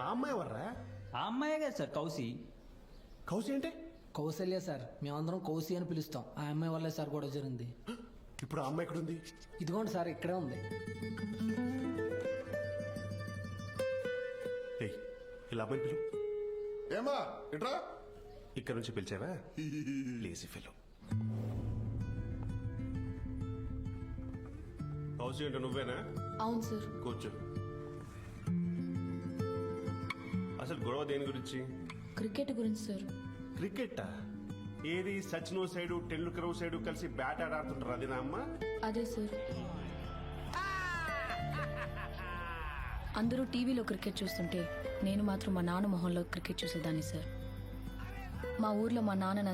ఆ అమ్మాయి ఎవర్రా? ఆ అమ్మాయే కదా సార్ కౌసి. కౌసి అంటే? కౌశల్య సార్, మేమందరం కౌసి అని పిలుస్తాం. ఆ అమ్మాయి వల్లే సార్ గొడవ జరిగింది. ఇప్పుడు ఆ అమ్మాయి ఎక్కడుంది? ఇదిగోండి సార్, ఇక్కడే ఉంది. ఏయ్, ఇలా అమ్మాయిని పిలు. ఏమా ఇట్రా. ఇక్కడ నుంచి పిలిచావా? Lazy fellow. కౌసి అంటే నువ్వేనా? అవును సార్. కూర్చో. అసలు గొడవ దేని గురించి? క్రికెట్ గురించి సార్. క్రికెట్టా? ఏది సచిన్ సైడు టెండూల్కర్ సైడు కలిసి బ్యాట్ ఆడుతుంటారు, అదేనా అమ్మ? అదే సార్. అందరూ టీవీలో క్రికెట్ చూస్తుంటే నేను మాత్రం మా నాన్న మొహంలో క్రికెట్ చూసేదాన్ని సార్. మా ఊర్లో మా నాన్న